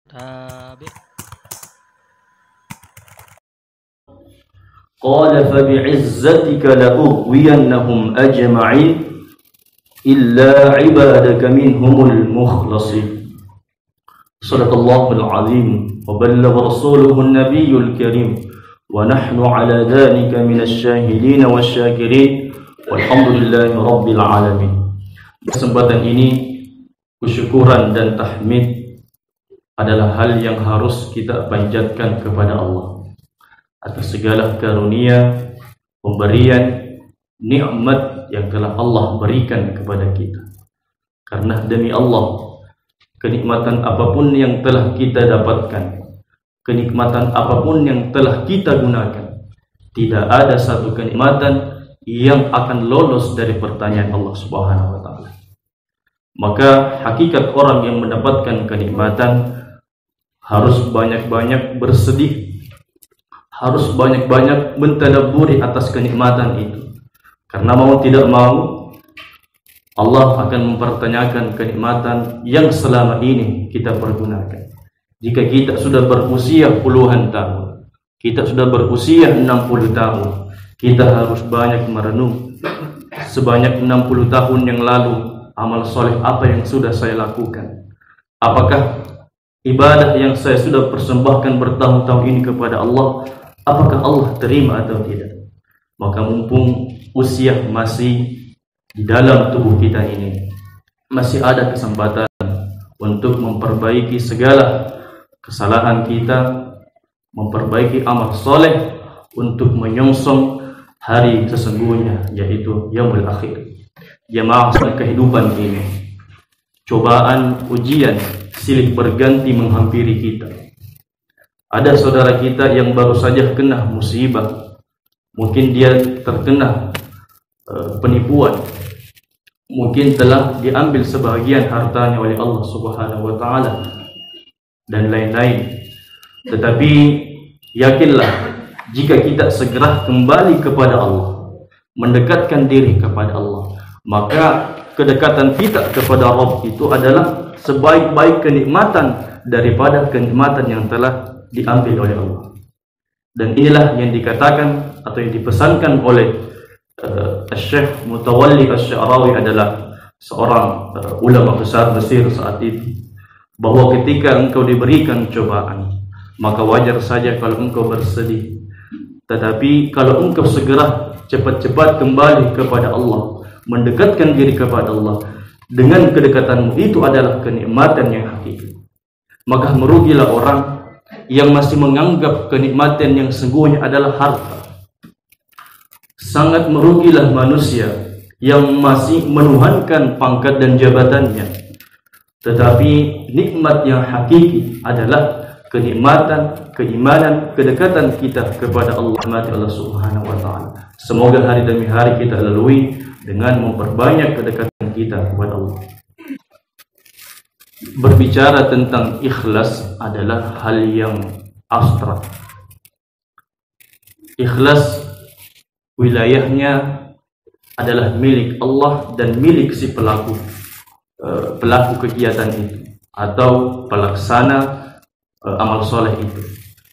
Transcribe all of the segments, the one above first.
تابع. قال فبعزتك لأغوينهم أجمعين إلا عبادك منهم المخلصين. صدق الله العظيم وبلغ رسوله النبي الكريم ونحن على ذلك من الشاهدين والشاكرين والحمد لله رب العالمين. Kesempatan ini kesyukuran dan tahmid adalah hal yang harus kita panjatkan kepada Allah atas segala karunia, pemberian, nikmat yang telah Allah berikan kepada kita. Karena demi Allah, kenikmatan apapun yang telah kita dapatkan, kenikmatan apapun yang telah kita gunakan, tidak ada satu kenikmatan yang akan lolos dari pertanyaan Allah Subhanahu wa taala. Maka hakikat orang yang mendapatkan kenikmatan harus banyak-banyak bersedih, harus banyak-banyak mentadabburi atas kenikmatan itu. Karena mau tidak mau, Allah akan mempertanyakan kenikmatan yang selama ini kita pergunakan. Jika kita sudah berusia puluhan tahun, kita sudah berusia 60 tahun, kita harus banyak merenung. Sebanyak 60 tahun yang lalu, amal soleh apa yang sudah saya lakukan? Apakah ibadah yang saya sudah persembahkan bertahun-tahun ini kepada Allah, apakah Allah terima atau tidak? Maka mumpung usia masih di dalam tubuh kita ini, masih ada kesempatan untuk memperbaiki segala kesalahan kita, memperbaiki amal soleh untuk menyongsong hari sesungguhnya, yaitu yaumul akhir. Jamaah kehidupan ini, cobaan, ujian silih berganti menghampiri kita. Ada saudara kita yang baru saja kena musibah, mungkin dia terkena penipuan, mungkin telah diambil sebagian hartanya oleh Allah Subhanahu wa taala dan lain-lain. Tetapi yakinlah, jika kita segera kembali kepada Allah, mendekatkan diri kepada Allah, maka kedekatan kita kepada Rabb itu adalah sebaik-baik kenikmatan daripada kenikmatan yang telah diambil oleh Allah. Dan inilah yang dikatakan atau yang dipesankan oleh Syekh Mutawalli Asy-Sya'rawi, adalah seorang ulama besar Mesir saat itu, bahwa ketika engkau diberikan cobaan, maka wajar saja kalau engkau bersedih. Tetapi kalau engkau segera cepat-cepat kembali kepada Allah, mendekatkan diri kepada Allah, dengan kedekatanmu itu adalah kenikmatan yang hakiki. Maka merugilah orang yang masih menganggap kenikmatan yang sesungguhnya adalah harta. Sangat merugilah manusia yang masih menuhankan pangkat dan jabatannya. Tetapi nikmat yang hakiki adalah kenikmatan, keimanan, kedekatan kita kepada Allah Subhanahu wa taala. Semoga hari demi hari kita lalui dengan memperbanyak kedekatan kita kepada Allah. Berbicara tentang ikhlas adalah hal yang abstrak. Ikhlas wilayahnya adalah milik Allah dan milik si pelaku kegiatan itu atau pelaksana amal soleh itu.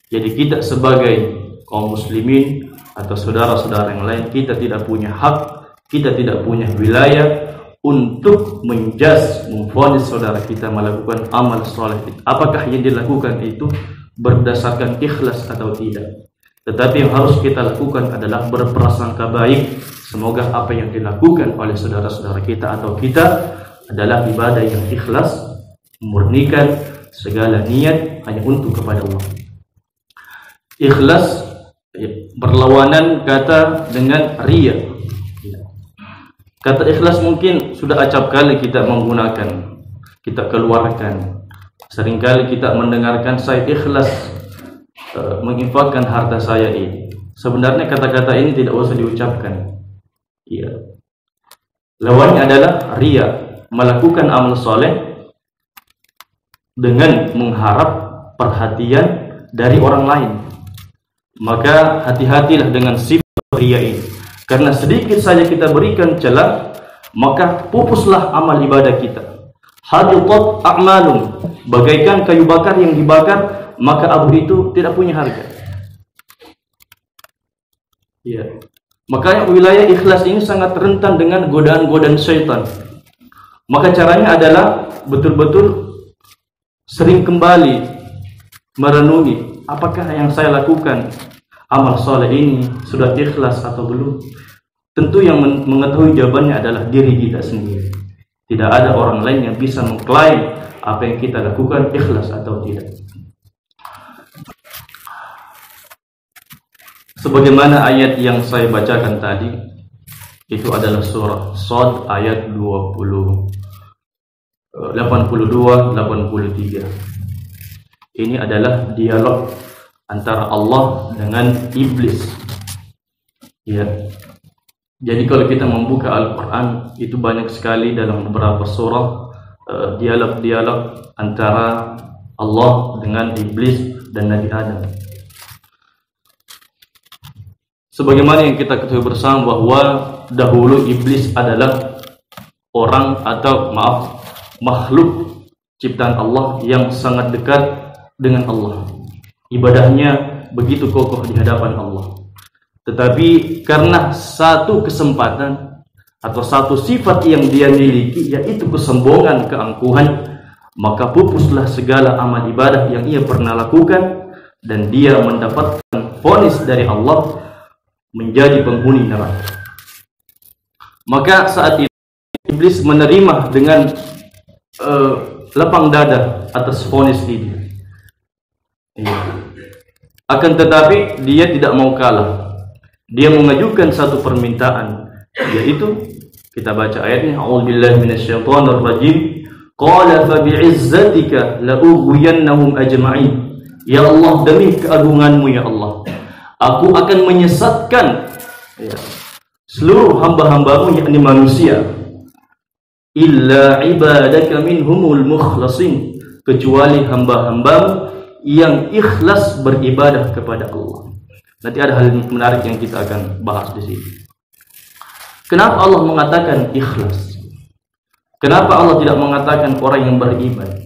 Jadi kita sebagai kaum muslimin atau saudara-saudara yang lain, kita tidak punya hak, kita tidak punya wilayah untuk menjudge, memvonis saudara kita melakukan amal soleh itu. Apakah yang dilakukan itu berdasarkan ikhlas atau tidak? Tetapi yang harus kita lakukan adalah berprasangka baik. Semoga apa yang dilakukan oleh saudara-saudara kita atau kita adalah ibadah yang ikhlas, memurnikan segala niat hanya untuk kepada Allah. Ikhlas berlawanan kata dengan riya. Kata ikhlas mungkin sudah acap kali kita menggunakan, kita keluarkan. Seringkali kita mendengarkan saya ikhlas menginfakkan harta saya ini. Sebenarnya kata-kata ini tidak usah diucapkan. Iya. Lawannya adalah riya, melakukan amal soleh dengan mengharap perhatian dari orang lain. Maka hati-hatilah dengan sifat riya ini. Karena sedikit saja kita berikan celah, maka pupuslah amal ibadah kita. Habitat a'malum, bagaikan kayu bakar yang dibakar, maka abu itu tidak punya harga. Ya. Makanya wilayah ikhlas ini sangat rentan dengan godaan-godaan syaitan. Maka caranya adalah betul-betul sering kembali merenungi, apakah yang saya lakukan amal soleh ini sudah ikhlas atau belum? Tentu yang mengetahui jawabannya adalah diri kita sendiri. Tidak ada orang lain yang bisa mengklaim apa yang kita lakukan ikhlas atau tidak. Sebagaimana ayat yang saya bacakan tadi, itu adalah surah Shad ayat 82-83. Ini adalah dialog antara Allah dengan iblis. Ya. Jadi kalau kita membuka Al-Quran, itu banyak sekali dalam beberapa surah dialog-dialog antara Allah dengan iblis dan Nabi Adam. Sebagaimana yang kita ketahui bersama bahwa dahulu iblis adalah orang atau makhluk ciptaan Allah yang sangat dekat dengan Allah. Ibadahnya begitu kokoh di hadapan Allah. Tetapi karena satu kesempatan atau satu sifat yang dia miliki, yaitu kesombongan, keangkuhan, maka pupuslah segala amal ibadah yang ia pernah lakukan, dan dia mendapatkan vonis dari Allah menjadi penghuni neraka. Maka saat itu iblis menerima dengan lapang dada atas vonis ini. Akan tetapi dia tidak mau kalah. Dia mengajukan satu permintaan, yaitu kita baca ayatnya, a'udzubillahi minasyaitonir rajim, qala fa bi'izzatika la'ughwiyannahum ajma'in. Ya Allah, demi keagunganmu ya Allah, aku akan menyesatkan seluruh hamba-hambamu, yakni manusia, illa ibadaka minhumul mukhlasin, kecuali hamba-hambamu yang ikhlas beribadah kepada Allah. Nanti ada hal menarik yang kita akan bahas di sini. Kenapa Allah mengatakan ikhlas? Kenapa Allah tidak mengatakan orang yang beribadah?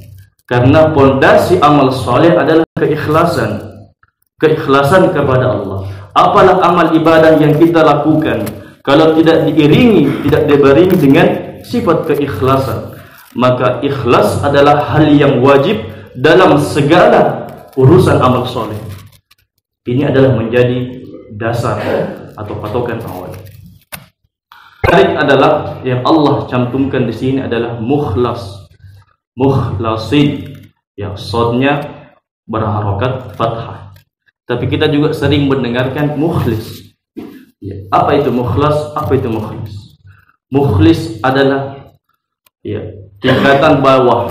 Karena pondasi amal soleh adalah keikhlasan. Keikhlasan kepada Allah. Apalah amal ibadah yang kita lakukan kalau tidak diiringi, tidak dibarengi dengan sifat keikhlasan, maka ikhlas adalah hal yang wajib dalam segala urusan amal soleh. Ini adalah menjadi dasar atau patokan awal. Menarik adalah yang Allah cantumkan di sini adalah mukhlas, mukhlasin, yang shadnya berharokat fathah. Tapi kita juga sering mendengarkan mukhlis. Apa itu mukhlas? Apa itu mukhlis? Mukhlis adalah tingkatan bawah,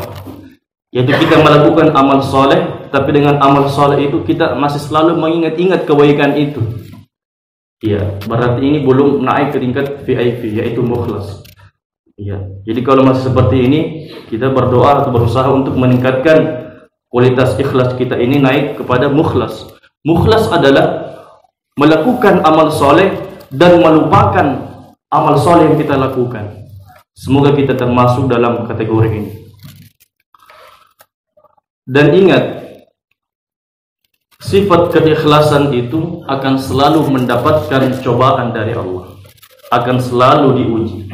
yaitu kita melakukan amal soleh, tapi dengan amal soleh itu kita masih selalu mengingat-ingat kebaikan itu. Berarti ini belum naik ke tingkat VIP, yaitu mukhlas. Jadi kalau masih seperti ini, kita berdoa atau berusaha untuk meningkatkan kualitas ikhlas kita ini naik kepada mukhlas. Mukhlas adalah melakukan amal soleh dan melupakan amal soleh yang kita lakukan. Semoga kita termasuk dalam kategori ini. Dan ingat, sifat keikhlasan itu akan selalu mendapatkan cobaan dari Allah, akan selalu diuji.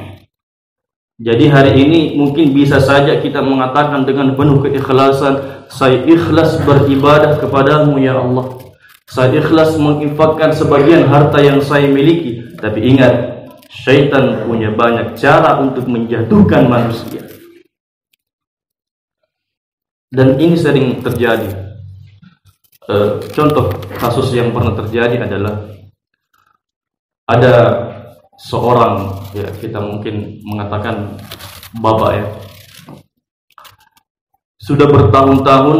Jadi hari ini mungkin bisa saja kita mengatakan dengan penuh keikhlasan, saya ikhlas beribadah kepadamu ya Allah, saya ikhlas menginfakkan sebagian harta yang saya miliki. Tapi ingat, syaitan punya banyak cara untuk menjatuhkan manusia. Dan ini sering terjadi. Contoh kasus yang pernah terjadi adalah ada seorang, kita mungkin mengatakan bapak sudah bertahun-tahun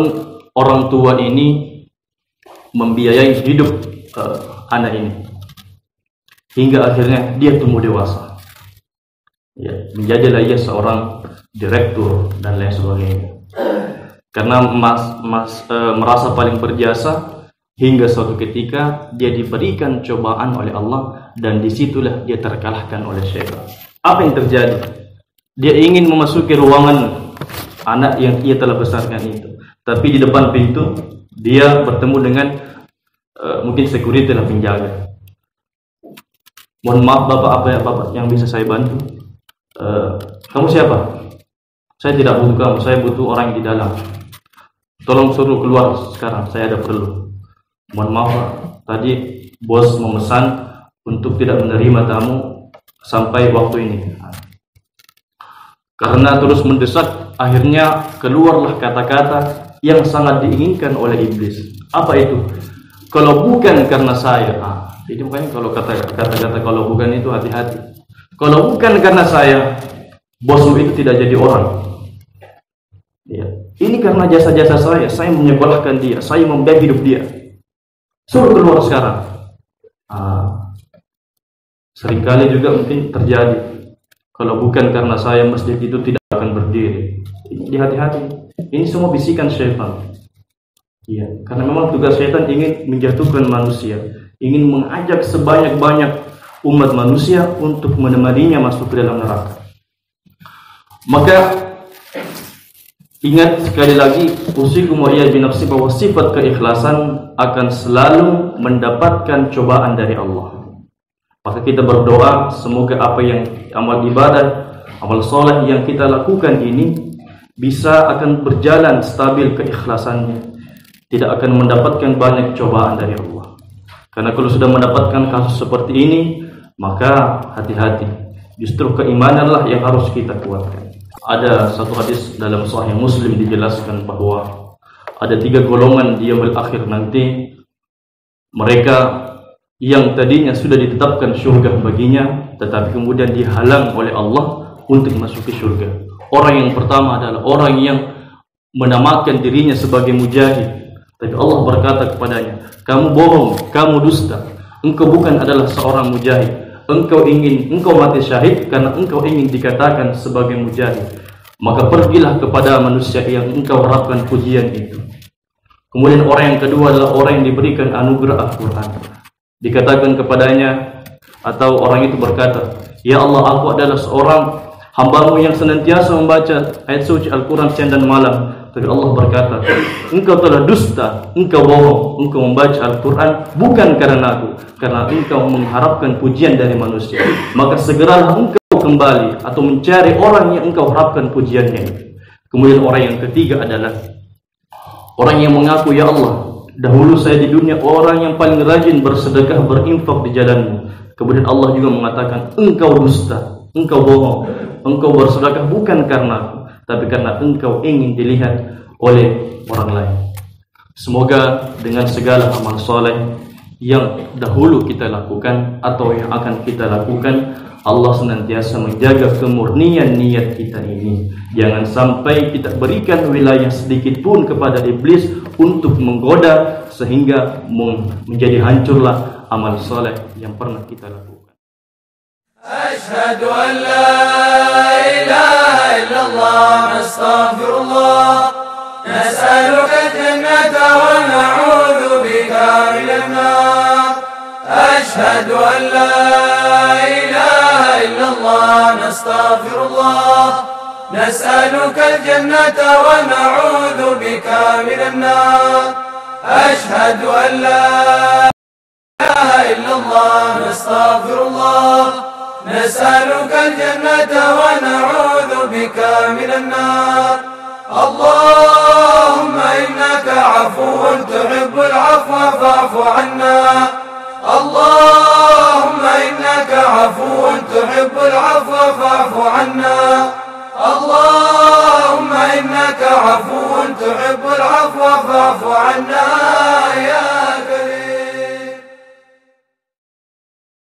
orang tua ini membiayai hidup anak ini hingga akhirnya dia tumbuh dewasa, menjadilah ia seorang direktur dan lain sebagainya. Karena merasa paling berjasa, hingga suatu ketika dia diberikan cobaan oleh Allah, dan disitulah dia terkalahkan oleh syaitan. Apa yang terjadi? Dia ingin memasuki ruangan anak yang ia telah besarkan itu. Tapi di depan pintu dia bertemu dengan mungkin security lah, penjaga. Mohon maaf Bapak, apa ya Bapak yang bisa saya bantu? Kamu siapa? Saya tidak butuh kamu, saya butuh orang yang di dalam. Tolong suruh keluar sekarang, saya ada perlu. Mohon maaf Pak, tadi bos memesan untuk tidak menerima tamu sampai waktu ini. Karena terus mendesak, akhirnya keluarlah kata-kata yang sangat diinginkan oleh iblis. Apa itu? Kalau bukan karena saya. Itu bukan, kalau kata-kata kalau bukan itu hati-hati. Kalau bukan karena saya, bosmu itu tidak jadi orang. Ya. Ini karena jasa-jasa saya menyekolahkan dia, saya membiayai hidup dia. Suruh keluar sekarang. Seringkali juga mungkin terjadi. Kalau bukan karena saya, masjid itu tidak akan berdiri. Ini hati-hati. Ini semua bisikan syaitan. Ya, karena memang tugas syaitan ingin menjatuhkan manusia, ingin mengajak sebanyak-banyak umat manusia untuk menemaninya masuk ke dalam neraka. Maka ingat sekali lagi, usikum wa iyya binafsi, bahwa sifat keikhlasan akan selalu mendapatkan cobaan dari Allah. Maka kita berdoa semoga apa yang amal ibadah, amal soleh yang kita lakukan ini bisa akan berjalan stabil keikhlasannya, tidak akan mendapatkan banyak cobaan dari Allah. Karena kalau sudah mendapatkan kasus seperti ini, maka hati-hati. Justru keimananlah yang harus kita kuatkan. Ada satu hadis dalam Sahih Muslim dijelaskan bahwa ada 3 golongan di yaumil akhir nanti. Mereka yang tadinya sudah ditetapkan syurga baginya, tetapi kemudian dihalang oleh Allah untuk masuki syurga. Orang yang pertama adalah orang yang menamakan dirinya sebagai mujahid, tapi Allah berkata kepadanya, kamu bohong, kamu dusta, engkau bukan adalah seorang mujahid. Engkau mati syahid karena engkau ingin dikatakan sebagai mujahid. Maka pergilah kepada manusia yang engkau harapkan pujian itu. Kemudian orang yang kedua adalah orang yang diberikan anugerah Al-Quran. Dikatakan kepadanya, atau orang itu berkata, ya Allah, aku adalah seorang hamba-Mu yang senantiasa membaca ayat suci Al-Quran siang dan malam. Tapi Allah berkata, engkau telah dusta, engkau bohong, engkau membaca Al-Quran bukan karena aku, karena engkau mengharapkan pujian dari manusia. Maka segeralah engkau kembali atau mencari orang yang engkau harapkan pujiannya. Kemudian orang yang ketiga adalah orang yang mengaku, ya Allah, dahulu saya di dunia orang yang paling rajin bersedekah, berinfak di jalan-Mu. Kemudian Allah juga mengatakan, engkau dusta, engkau bohong, engkau bersedekah bukan karena aku, tapi karena engkau ingin dilihat oleh orang lain. Semoga dengan segala amal soleh yang dahulu kita lakukan atau yang akan kita lakukan, Allah senantiasa menjaga kemurnian niat kita ini. Jangan sampai kita berikan wilayah sedikit pun kepada iblis untuk menggoda sehingga menjadi hancurlah amal soleh yang pernah kita lakukan. Asyhadu an la ilaha illallah, nastaghfirullah, nas'aluka al-jannata wa na'udzu bika minan nar. Asyhadu an la ilaha illallah, nastaghfirullah, nas'aluka al-jannata wa na'udzu bika minan nar. Asyhadu an la ilaha illallah, nastaghfirullah, نسألك الجنة ونعوذ بك من النار. اللهم إنك عفو تحب العفو فاعف عنا. اللهم إنك عفو تحب العفو فاعف عنا. اللهم إنك عفو تحب العفو فاعف عنا.